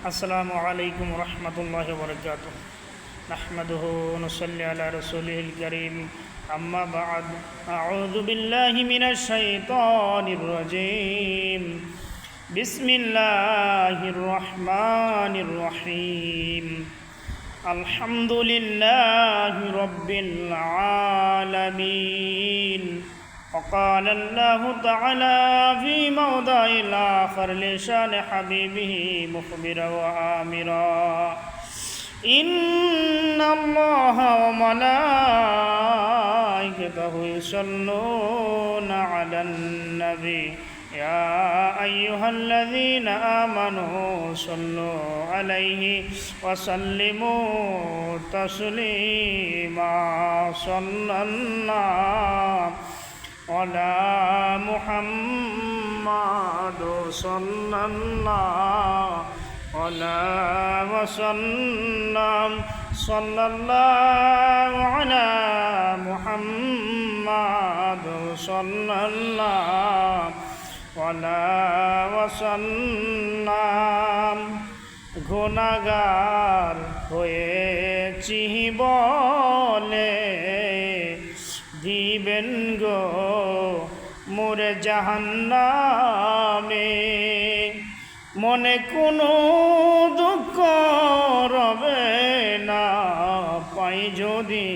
السلام عليكم ورحمة الله وبركاته نحمده ونصلي على رسوله الكريم أما بعد أعوذ بالله من الشيطان الرجيم بسم الله الرحمن الرحيم الحمد لله رب العالمين وقال الله تعالى في موضع الآخر لشان حبيبه مخبرا وآمرا إن الله وملائكته يصلون على النبي يا أيها الذين آمنوا صلوا عليه وسلموا تسليما صلى الله على محمد صلى الله على وسلم صلى الله على محمد صلى الله على وسلم গুনাহগার হয়েছি বলে দিবেন গো মোরে জাহান্নামে মনে কোনো দুঃখ রবে না পাই যদি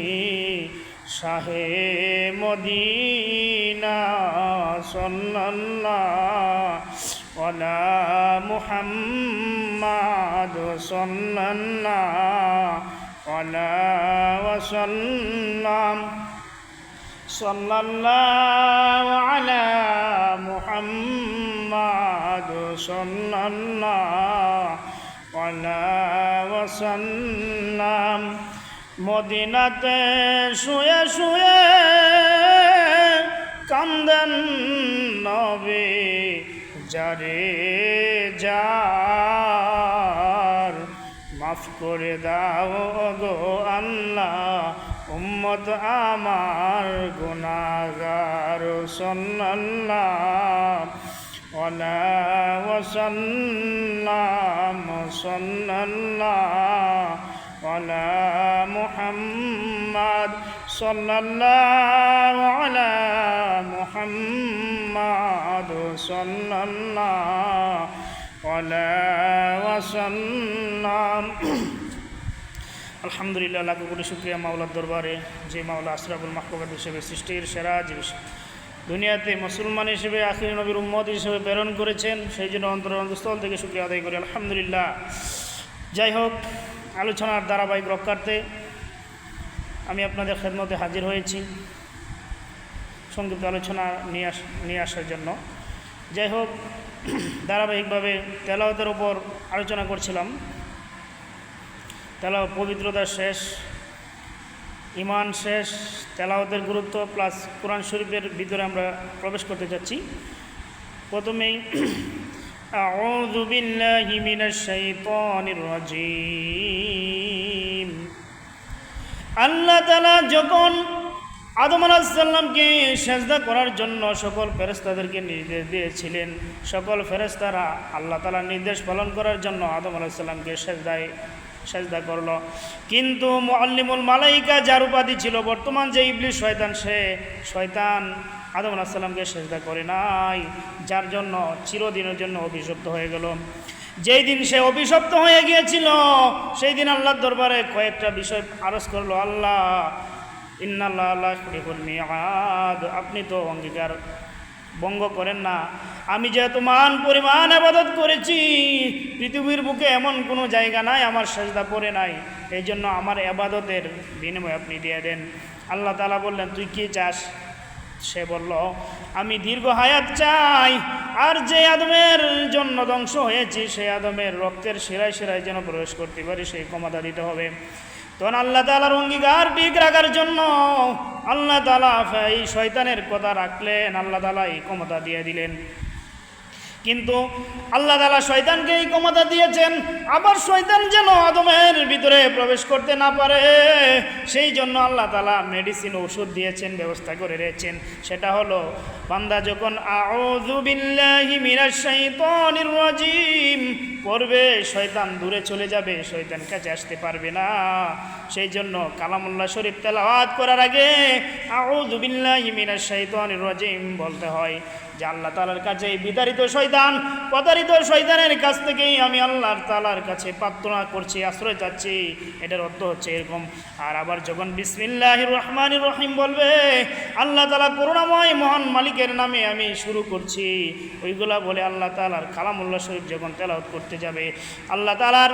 শাহে মদিনা সাল্লাল্লাহু আলা মুহাম্মাদ সাল্লাল্লাহু আলা ওয়াসাল্লাম সাল্লাল্লাহু আলা মুহাম্মাদ সাল্লাল্লাহু আলা ওয়াসাল্লাম মদিনাতে শুয়ে শুয়ে কান্দেন নবী যারে যার মাফ করে দাও গো আল্লাহ উম্মত আমার গুনাহগার সাল্লাল্লাহু আলা ওয়াসাল্লাম সাল্লাল্লাহু আলা মুহাম্মাদ সাল্লাল্লাহু আলা মুহাম্মাদ সাল্লাল্লাহু আলা ওয়াসাল্লাম। আলহামদুলিল্লাহ, লাখো কোটি শুকরিয়া মাওলার দরবারে, যে মাওলা আশরাফুল মাখলুকাত হিসেবে সৃষ্টির সেরা দুনিয়াতে মুসলমান হিসেবে আখির নবীর উম্মত হিসেবে প্রেরণ করেছেন, সেই জন্য অন্তরস্থল থেকে শুকরিয়া আদায় করি আলহামদুলিল্লাহ। যাই হোক, আলোচনার ধারাবাহিক রক্ষার্থে আমি আপনাদের খেদমতে হাজির হয়েছি সংক্ষিপ্ত আলোচনা নিয়ে আসার জন্য। যাই হোক, ধারাবাহিকভাবে তেলাওয়াতের উপর আলোচনা করছিলাম। তেলাওয়াত পবিত্রতা শেষ, ইমান শেষ, তেলাওয়াতের গুরুত্ব প্লাস কোরআন শরীফের ভিতরে আমরা প্রবেশ করতে যাচ্ছি। প্রথমেই আউযু বিল্লাহি মিনাশ শাইতানির রাজিম। আল্লাহ তাআলা যখন আদম আলাইহিস সালামকে সেজদা করার জন্য সকল ফেরেশতাদেরকে নির্দেশ দিয়েছিলেন, সকল ফেরেশতারা আল্লাহ তাআলার নির্দেশ পালন করার জন্য আদম আলাইহিস সালামকে সেজদা করলো। কিন্তু মুআল্লিমুল মালাইকা যার উপাধি ছিল বর্তমান যে ইবলিস শয়তান আদম আলাইহিস সালামকে সেজদা করে নাই, যার জন্য চিরদিনের জন্য অভিশপ্ত হয়ে গেল। যেই দিন সে অভিশপ্ত হয়ে গিয়েছিল সেই দিন আল্লাহর দরবারে কয়েকটা বিষয় আরজ করলো, আল্লাহ ইন্নাল্লাহা লা ইউখলিফুল মিআদ, আপনি তো অঙ্গীকার ভঙ্গ করেন না। আমি যেহেতু মান পরিমাণ ইবাদত করেছি, পৃথিবীর বুকে এমন কোনো জায়গা নাই আমার সেজদা পড়ে নাই, এই জন্য আমার ইবাদতের বিনিময় আপনি দিয়ে দেন। আল্লাহ তাআলা বললেন, তুই কি চাস? সে বলল, আমি দীর্ঘ হায়াত চাই, আর যে আদমের জন্য ধ্বংস হয়েছি সেই আদমের রক্তের শিরায় শিরায় যেন প্রবেশ করতে পারি সেই ক্ষমতা দিতে হবে। তখন আল্লাহ তাআলার অঙ্গীকার ঠিক রাখার জন্য আল্লাহ তাআলা এই শয়তানের কথা রাখলেন, আল্লাহ তাআলা এই ক্ষমতা দিয়ে দিলেন। কিন্তু আল্লাহ তাআলা শয়তানকে এই ক্ষমতা দিয়েছেন, আবার শয়তান যেন আদমের ভিতরে প্রবেশ করতে না পারে সেই জন্য আল্লাহ তাআলা মেডিসিন ওষুধ দিয়েছেন, ব্যবস্থা করে রেখেছেন। সেটা হলো বান্দা যখন আউযু বিল্লাহি মিনাশ শাইতানির রাজিম পড়বে, শয়তান দূরে চলে যাবে, শয়তান কাছে আসতে পারবে না। সেই জন্য কালামুল্লাহ শরীফ তেলাওয়াত করার আগে আউযু বিল্লাহি মিনাশ শাইতানির রাজিম বলতে হয় যে আল্লাহ তাআলার কাছে বিতাড়িত শয়তান, প্রতারিত শয়তানের কাছ থেকেই আমি আল্লাহ তাআলার কাছে প্রার্থনা করছি, আশ্রয় চাচ্ছি। এটার অর্থ হচ্ছে এরকম। আর আবার যখন বিসমিল্লাহির রহমানির রহিম বলবে, আল্লাহ তাআলা করুণাময় মহান মালিকের নামে আমি শুরু করছি, ওইগুলা বলে আল্লাহ তাআলার কালামুল্লাহ শরীফ যখন তেলাওয়াত করতে যাবে, আল্লাহ তাআলার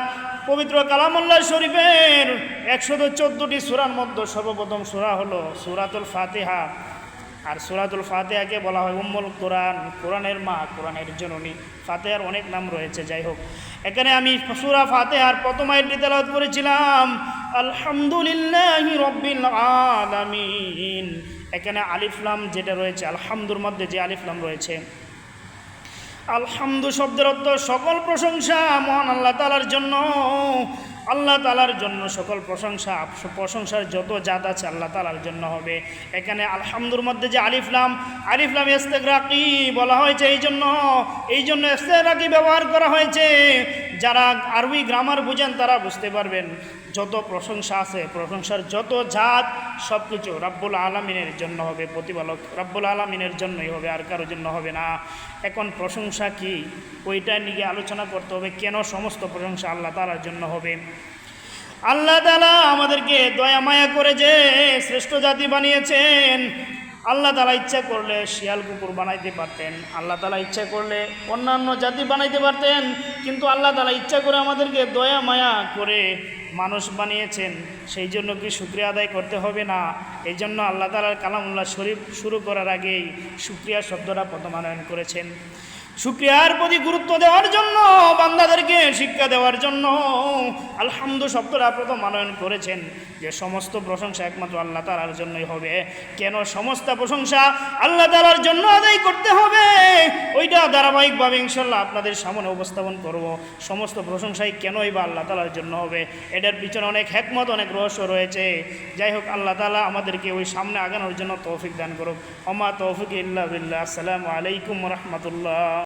পবিত্র কালামুল্লাহ শরীফের 114টি সূরার মধ্যে সর্বপ্রথম সূরা হলো সূরাতুল ফাতিহা। আর সূরাতুল ফাতিহাকে বলা হয় উম্মুল কোরআন, কোরআনের মা, কোরআনের জননী। ফাতিহার অনেক নাম রয়েছে, যাই হোক এখানে আমি সূরা ফাতিহার প্রথম আয়াতটি তেলাওয়াত করেছিলাম, আলহামদুলিল্লাহি রাব্বিল আলামিন। এখানে আলিফ লাম যেটা রয়েছে, আলহামদুর মধ্যে যে আলিফ লাম রয়েছে, আলহামদু শব্দের অর্থ সকল প্রশংসা মহান আল্লাহ তাআলার জন্য। আল্লাহ তাআলার জন্য সকল প্রশংসা, প্রশংসার যত জাত আছে আল্লাহ তাআলার জন্য হবে। এখানে আলহামদুর মধ্যে যে আলিফ লাম ইস্তেগরাকি বলা হয়েছে, এই জন্য ইস্তেগরাকি ব্যবহার করা হয়েছে। যারা আরবি গ্রামার বুঝেন তারা বুঝতে পারবেন, যত প্রশংসা আছে, প্রশংসার যত জাত সব কিছু রব্বুল আলামিনের জন্য হবে, প্রতিপালক রব্বুল আলামিনের জন্যই হবে, আর কারোর জন্য হবে না। এখন প্রশংসা কি, ওইটা নিয়ে আলোচনা করতে হবে, কেন সমস্ত প্রশংসা আল্লাহ তাআলার জন্য হবে। আল্লাহ তাআলা আমাদেরকে দয়া মায়া করে যে শ্রেষ্ঠ জাতি বানিয়েছেন, আল্লাহ তাআলা ইচ্ছা করলে শিয়াল কুকুর বানাইতে পারতেন, আল্লাহ তাআলা ইচ্ছা করলে অন্যান্য জাতি বানাইতে পারতেন, কিন্তু আল্লাহ তাআলা ইচ্ছা করে আমাদেরকে দয়া মায়া করে মানুষ বানিয়েছেন। সেই জন্য কি শুকরিয়া আদায় করতে হবে না? এই জন্য আল্লাহ তাআলার কালামুল্লাহ শরীফ শুরু করার আগেই শুকরিয়া শব্দটা প্রথমায়ন করেছেন। শুকরিয়ার প্রতি গুরুত্ব দেওয়ার জন্য, বান্দাদেরকে শিক্ষা দেওয়ার জন্য আলহামদু শব্দটা প্রথম আনয়ন করেছেন, যে সমস্ত প্রশংসা একমাত্র আল্লাহ তাআলার জন্যই হবে। কেন সমস্ত প্রশংসা আল্লাহ তাআলার জন্য আদায় করতে হবে, ওইটা ধারাবাহিকভাবে ইনশাআল্লাহ আপনাদের সামনে উপস্থাপন করব। সমস্ত প্রশংসাই কেনই বা আল্লাহ তাআলার জন্য হবে, এটার পিছনে অনেক হিকমত, অনেক রহস্য রয়েছে। যাই হোক, আল্লাহ তাআলা আমাদেরকে ওই সামনে আগানোর জন্য তৌফিক দান করুক। ওমা তৌফিক ইল্লা বিল্লাহ। আসসালামু আলাইকুম ওয়া রাহমাতুল্লাহ।